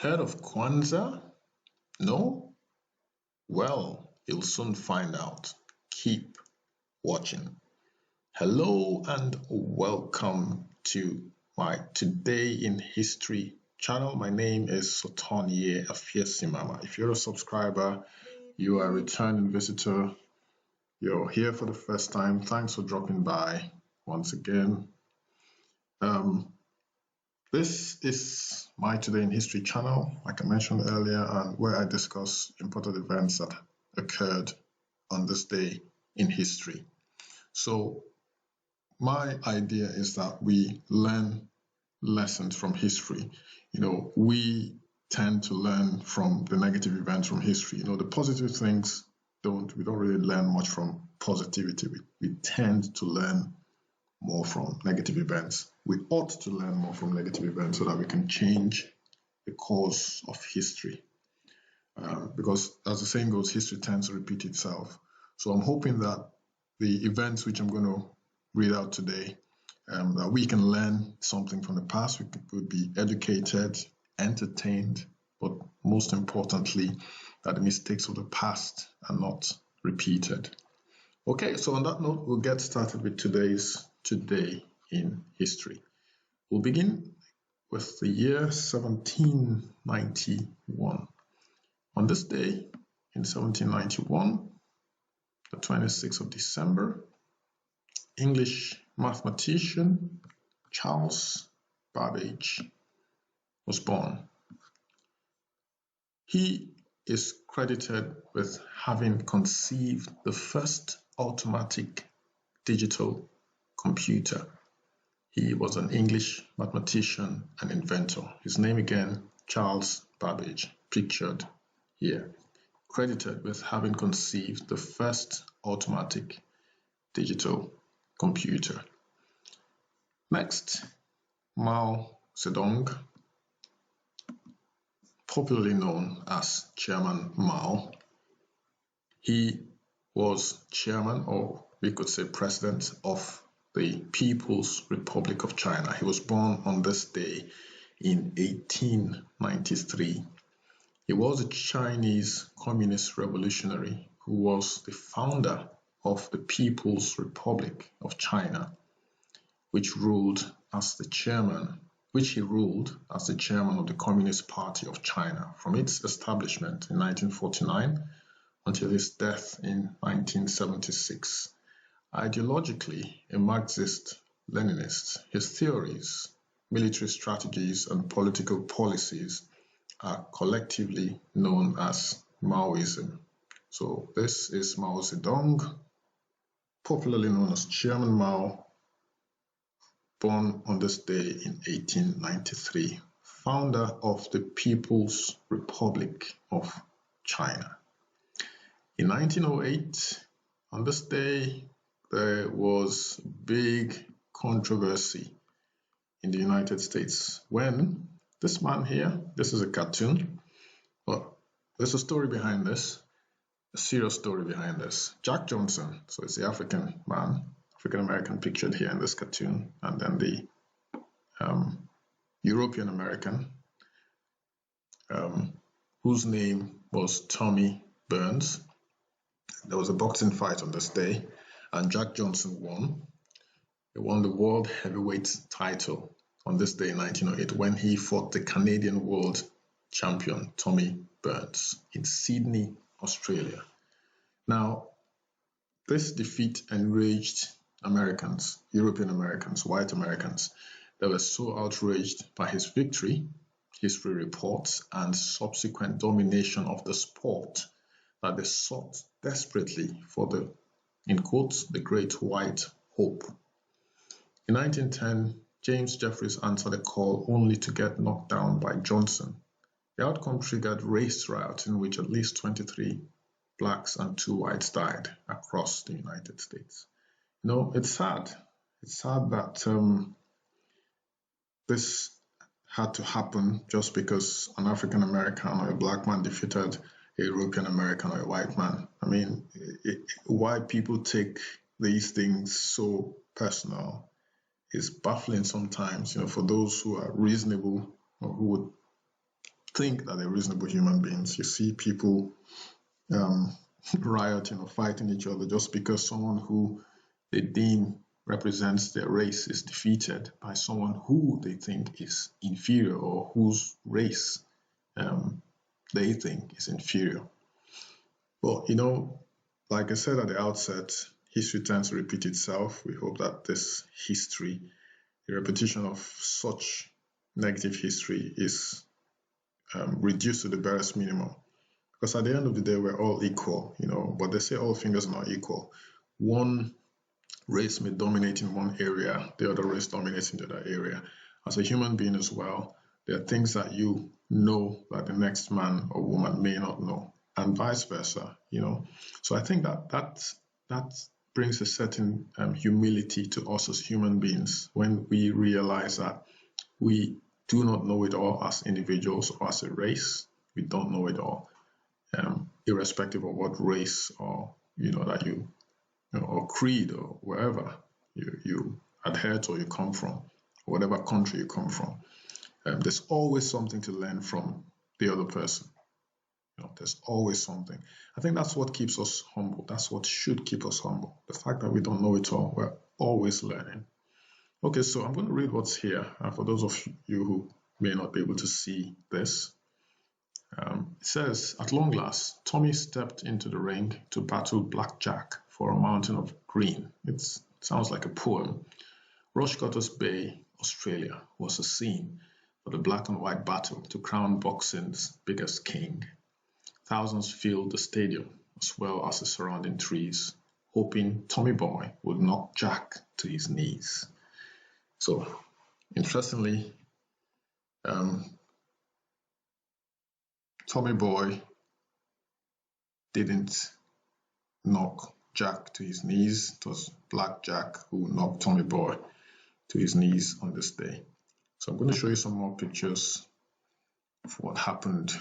Heard of Kwanzaa? No? Well, you'll soon find out. Keep watching. Hello and welcome to my Today in History channel. My name is Sotonye Afiesimama. If you're a subscriber, you are a returning visitor, you're here for the first time, thanks for dropping by once again. This is my Today in History channel, like I mentioned earlier, and where I discuss important events that occurred on this day in history. So my idea is that we learn lessons from history. We tend to learn from the negative events from history. The positive things we don't really learn much from positivity. We tend to learn more from negative events. We ought to learn more from negative events so that we can change the course of history. Because as the saying goes, history tends to repeat itself. So I'm hoping that the events which I'm going to read out today, that we can learn something from the past. We could be educated, entertained, but most importantly, that the mistakes of the past are not repeated. Okay, so on that note, we'll get started with today's Today in History. We'll begin with the year 1791. On this day, in 1791, the 26th of December, English mathematician Charles Babbage was born. He is credited with having conceived the first automatic digital computer. He was an English mathematician and inventor. His name again, Charles Babbage, pictured here. Credited with having conceived the first automatic digital computer. Next, Mao Zedong, popularly known as Chairman Mao. He was chairman, or we could say president, of the People's Republic of China. He was born on this day in 1893. He was a Chinese communist revolutionary who was the founder of the People's Republic of China, which he ruled as the chairman of the Communist Party of China from its establishment in 1949 until his death in 1976. Ideologically a Marxist Leninist, his theories, military strategies, and political policies are collectively known as Maoism. So this is Mao Zedong, popularly known as Chairman Mao, born on this day in 1893, founder of the People's Republic of China. In 1908, on this day, there was big controversy in the United States when this man here, this is a cartoon, but there's a story behind this, a serious story behind this. Jack Johnson, so it's the African man, African American pictured here in this cartoon, and then the European American, whose name was Tommy Burns. There was a boxing fight on this day, and Jack Johnson won. He won the world heavyweight title on this day in 1908 when he fought the Canadian world champion Tommy Burns in Sydney, Australia. Now, this defeat enraged Americans, European Americans, white Americans. They were so outraged by his victory, history reports, and subsequent domination of the sport that they sought desperately for the, in quotes, the great white hope. In 1910, James Jeffries answered a call only to get knocked down by Johnson. The outcome triggered race riots in which at least 23 blacks and 2 whites died across the United States. It's sad. It's sad that this had to happen just because an African American or a black man defeated a European American or a white man. I mean, why people take these things so personal is baffling sometimes, for those who are reasonable or who would think that they're reasonable human beings. You see people rioting or fighting each other just because someone who they deem represents their race is defeated by someone who they think is inferior or whose race they think is inferior. Well, like I said at the outset, history tends to repeat itself. We hope that this history, the repetition of such negative history, is reduced to the barest minimum. Because at the end of the day, we're all equal, but they say all fingers are not equal. One race may dominate in one area, the other race dominates in the other area. As a human being as well, there are things that you know that the next man or woman may not know, and vice versa, So I think that brings a certain humility to us as human beings when we realize that we do not know it all as individuals or as a race. We don't know it all, irrespective of what race or that you or creed or wherever you adhere to or you come from, whatever country you come from. There's always something to learn from the other person. There's always something. I think that's what keeps us humble. That's what should keep us humble. The fact that we don't know it all, we're always learning. Okay, so I'm going to read what's here. For those of you who may not be able to see this, it says, at long last, Tommy stepped into the ring to battle Black Jack for a mountain of green. It sounds like a poem. Rushcutters Bay, Australia, was a scene for the black and white battle to crown boxing's biggest king. Thousands filled the stadium as well as the surrounding trees, hoping Tommy Boy would knock Jack to his knees. So, interestingly, Tommy Boy didn't knock Jack to his knees. It was Black Jack who knocked Tommy Boy to his knees on this day. So I'm going to show you some more pictures of what happened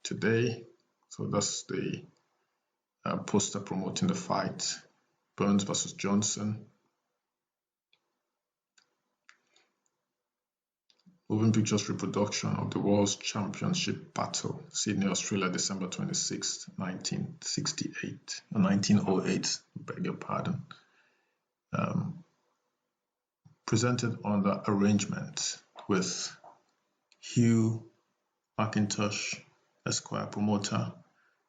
today. So that's the poster promoting the fight, Burns versus Johnson. Moving pictures reproduction of the World Championship Battle, Sydney, Australia, December 26, 1968, 1908, beg your pardon. Presented under arrangement with Hugh McIntosh, Esquire, promoter,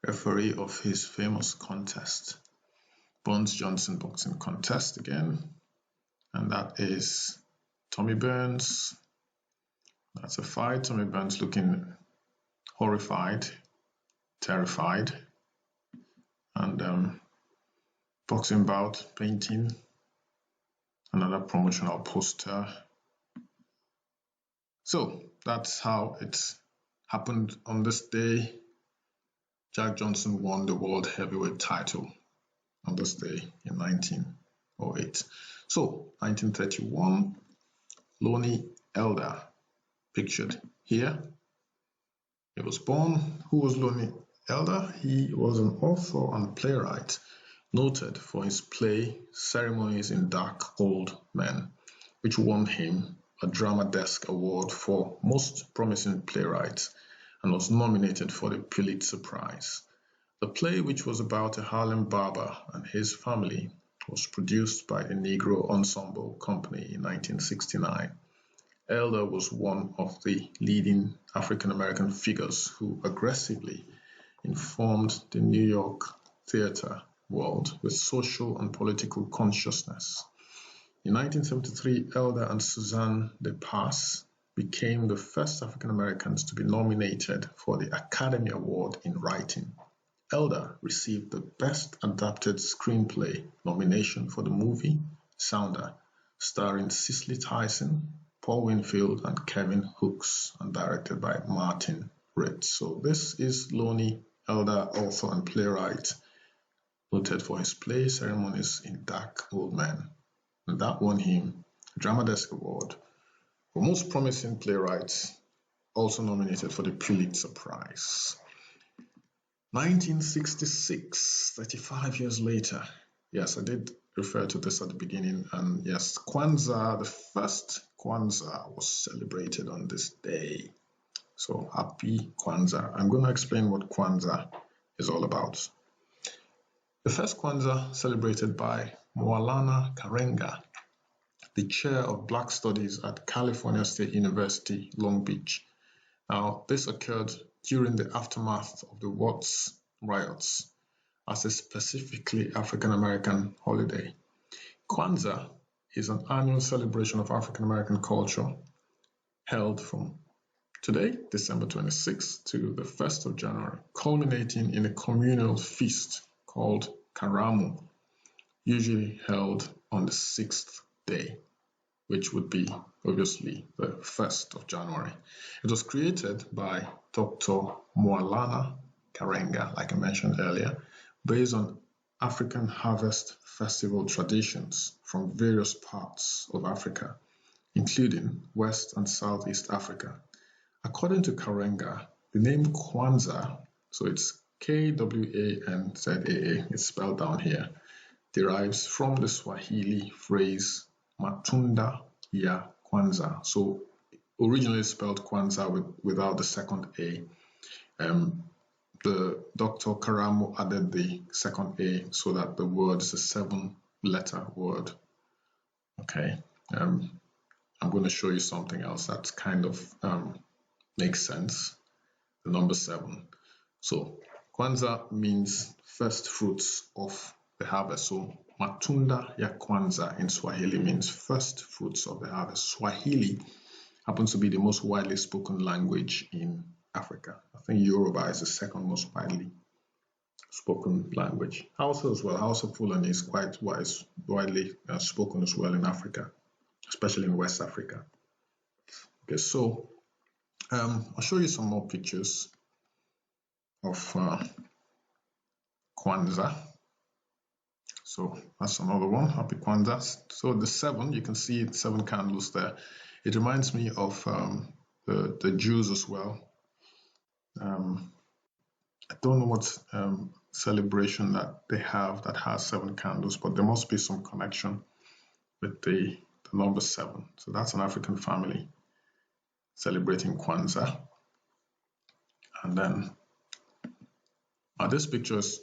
referee of his famous contest, Burns Johnson boxing contest again, and that is Tommy Burns. That's a fight. Tommy Burns looking horrified, terrified, and boxing bout painting, another promotional poster. So that's how it happened on this day. Jack Johnson won the world heavyweight title on this day in 1908. So 1931, Lonnie Elder, pictured here. He was born. Who was Lonnie Elder? He was an author and playwright, noted for his play Ceremonies in Dark Old Men, which won him a Drama Desk Award for Most Promising Playwright and was nominated for the Pulitzer Prize. The play, which was about a Harlem barber and his family, was produced by the Negro Ensemble Company in 1969. Elder was one of the leading African-American figures who aggressively informed the New York theater world with social and political consciousness. In 1973, Elder and Suzanne de Passe became the first African-Americans to be nominated for the Academy Award in Writing. Elder received the Best Adapted Screenplay nomination for the movie Sounder, starring Cicely Tyson, Paul Winfield, and Kevin Hooks, and directed by Martin Ritz. So this is Lonnie Elder, author and playwright, noted for his play Ceremonies in Dark Old Men. And that won him a Drama Desk Award for Most Promising Playwright, also nominated for the Pulitzer Prize. 1966, 35 years later. Yes, I did refer to this at the beginning, and yes, Kwanzaa, the first Kwanzaa was celebrated on this day. So happy Kwanzaa. I'm going to explain what Kwanzaa is all about. The first Kwanzaa celebrated by Maulana Karenga, the chair of Black Studies at California State University, Long Beach. Now, this occurred during the aftermath of the Watts riots as a specifically African-American holiday. Kwanzaa is an annual celebration of African-American culture held from today, December 26th, to the 1st of January, culminating in a communal feast called Karamu, usually held on the 6th day, which would be obviously the 1st of January. It was created by Dr. Maulana Karenga, like I mentioned earlier, based on African harvest festival traditions from various parts of Africa, including West and Southeast Africa. According to Karenga, the name Kwanzaa, so it's K-W-A-N-Z-A-A, it's spelled down here, derives from the Swahili phrase Matunda ya Kwanzaa. So originally spelled Kwanzaa without the second A. The Dr. Karamu added the second A so that the word is a 7-letter word. Okay, I'm going to show you something else that kind of makes sense. The number 7. So Kwanzaa means first fruits of the harvest. So Matunda ya Kwanzaa in Swahili means first fruits of the harvest. Swahili happens to be the most widely spoken language in Africa. I think Yoruba is the second most widely spoken language. Hausa as well. Hausa Fulani is quite widely spoken as well in Africa, especially in West Africa. Okay, so I'll show you some more pictures of Kwanzaa. So that's another one, Happy Kwanzaa. So the 7, you can see 7 candles there. It reminds me of the Jews as well. I don't know what celebration that they have that has 7 candles, but there must be some connection with the number 7. So that's an African family celebrating Kwanzaa. And then this picture is,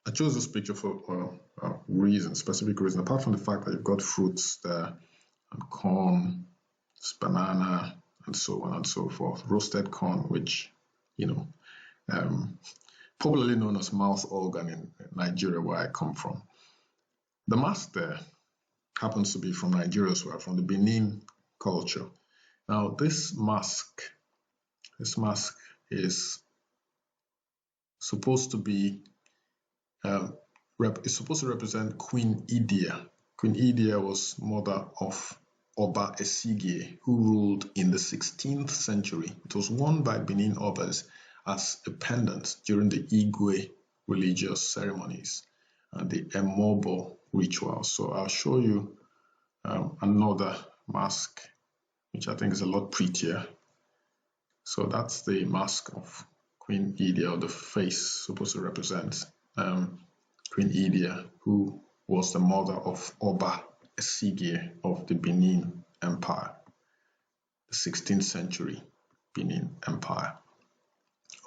I chose this picture for a reason, specific reason, apart from the fact that you've got fruits there and corn, banana, and so on and so forth. Roasted corn, which, popularly known as mouth organ in Nigeria, where I come from. The mask there happens to be from Nigeria as well, from the Benin culture. Now, this mask is supposed to be it's supposed to represent Queen Idia. Queen Idia was mother of Oba Esigie, who ruled in the 16th century. It was worn by Benin Obas as a pendant during the Igwe religious ceremonies and the Emobo rituals. So I'll show you another mask, which I think is a lot prettier. So that's the mask of Queen Idia, or the face supposed to represent Queen Idia, who was the mother of Oba Esigie of the Benin Empire, the 16th century Benin Empire.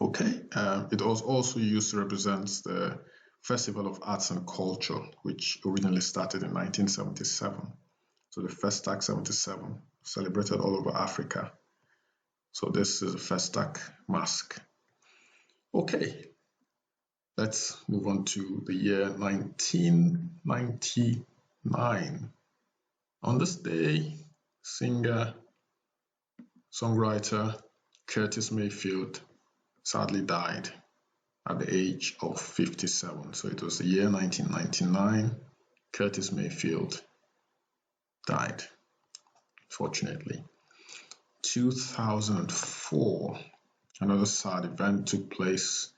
Okay, it was also used to represent the Festival of Arts and Culture, which originally started in 1977. So the Festac 77, celebrated all over Africa. So this is a Festac mask. Okay, let's move on to the year 1999. On this day, singer, songwriter Curtis Mayfield sadly died at the age of 57. So it was the year 1999. Curtis Mayfield died, fortunately. 2004, another sad event took place.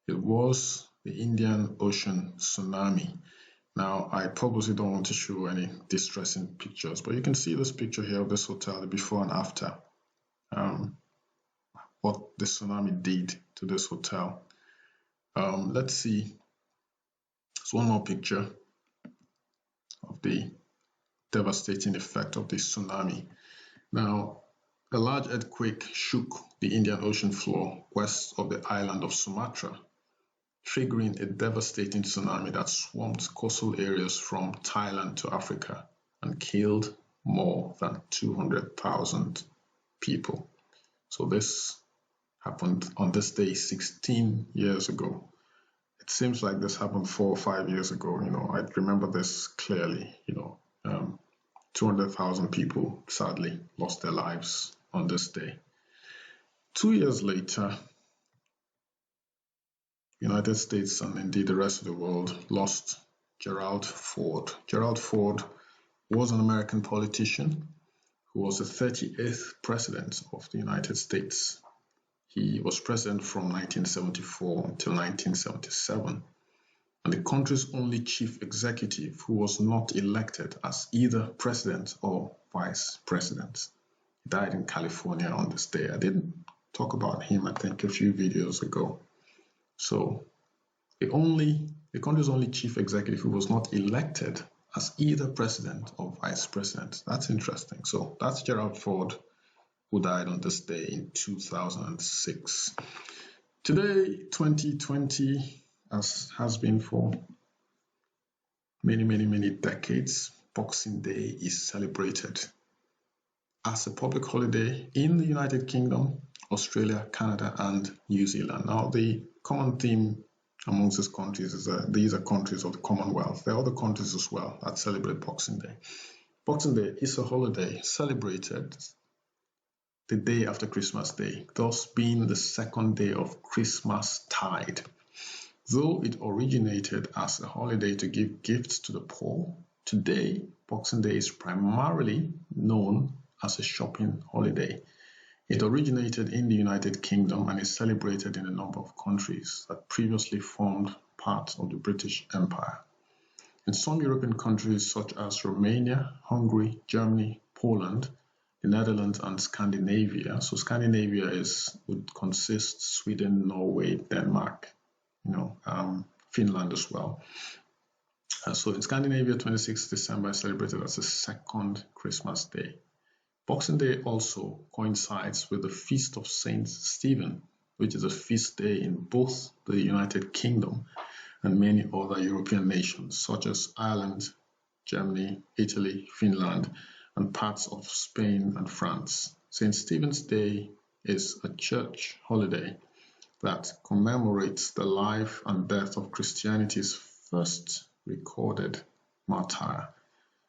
It was the Indian Ocean tsunami. Now, I purposely don't want to show any distressing pictures, but you can see this picture here of this hotel, the before and after, what the tsunami did to this hotel. Let's see. There's one more picture of the devastating effect of the tsunami. Now, A large earthquake shook the Indian Ocean floor west of the island of Sumatra, triggering a devastating tsunami that swamped coastal areas from Thailand to Africa and killed more than 200,000 people. So this happened on this day 16 years ago. It seems like this happened 4 or 5 years ago. I remember this clearly. 200,000 people sadly lost their lives on this day. 2 years later, United States and indeed the rest of the world lost Gerald Ford. Gerald Ford was an American politician who was the 38th president of the United States. He was president from 1974 until 1977, and the country's only chief executive who was not elected as either president or vice president. He died in California on this day. I didn't talk about him, I think, a few videos ago. So the country's only chief executive who was not elected as either president or vice president. That's interesting. So that's Gerald Ford, who died on this day in 2006. Today, 2020, as has been for many decades, Boxing Day is celebrated as a public holiday in the United Kingdom, Australia, Canada, and New Zealand. Now, the common theme amongst these countries is that these are countries of the Commonwealth. There are other countries as well that celebrate Boxing Day. Boxing Day is a holiday celebrated the day after Christmas Day, thus being the second day of Christmas tide. Though it originated as a holiday to give gifts to the poor, today Boxing Day is primarily known as a shopping holiday. It originated in the United Kingdom and is celebrated in a number of countries that previously formed part of the British Empire. In some European countries such as Romania, Hungary, Germany, Poland, the Netherlands, and Scandinavia. So Scandinavia would consist Sweden, Norway, Denmark, Finland as well. So in Scandinavia, 26th December is celebrated as the second Christmas day. Boxing Day also coincides with the Feast of Saint Stephen, which is a feast day in both the United Kingdom and many other European nations, such as Ireland, Germany, Italy, Finland, and parts of Spain and France. St. Stephen's Day is a church holiday that commemorates the life and death of Christianity's first recorded martyr.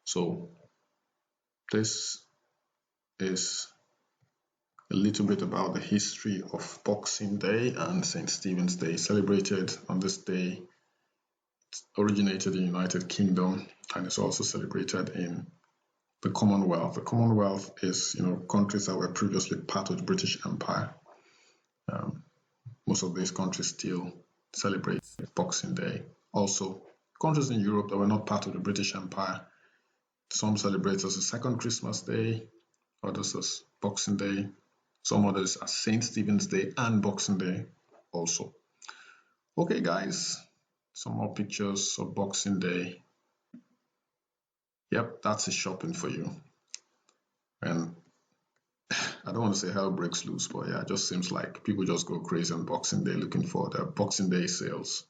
So this is a little bit about the history of Boxing Day and St. Stephen's Day, celebrated on this day. It originated in the United Kingdom and is also celebrated in the Commonwealth. The Commonwealth is, countries that were previously part of the British Empire. Most of these countries still celebrate Boxing Day. Also, countries in Europe that were not part of the British Empire, some celebrate as a second Christmas Day, others as Boxing Day, some others as St. Stephen's Day and Boxing Day also. Okay, guys, some more pictures of Boxing Day. Yep, that's a shopping for you. And I don't want to say hell breaks loose, but yeah, it just seems like people just go crazy on Boxing Day looking for their Boxing Day sales,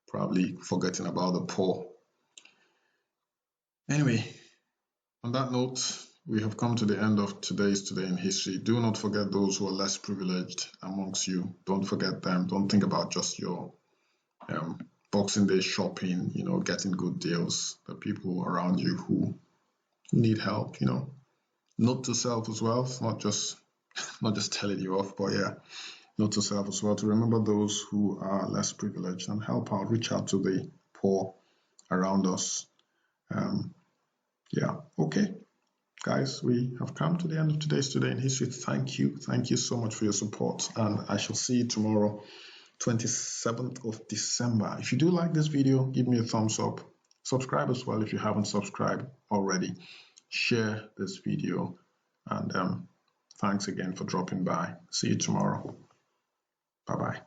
probably forgetting about the poor. Anyway, on that note, we have come to the end of today's Today in History. Do not forget those who are less privileged amongst you. Don't forget them. Don't think about just your Boxing Day shopping, getting good deals. The people around you who need help, Note to self as well. It's not just telling you off, but yeah, note to self as well to remember those who are less privileged and help out, reach out to the poor around us. Yeah, okay. Guys, we have come to the end of today's Today in History. Thank you so much for your support, and I shall see you tomorrow, 27th of December. If you do like this video, give me a thumbs up. Subscribe as well if you haven't subscribed already. Share this video, and thanks again for dropping by. See you tomorrow. Bye-bye.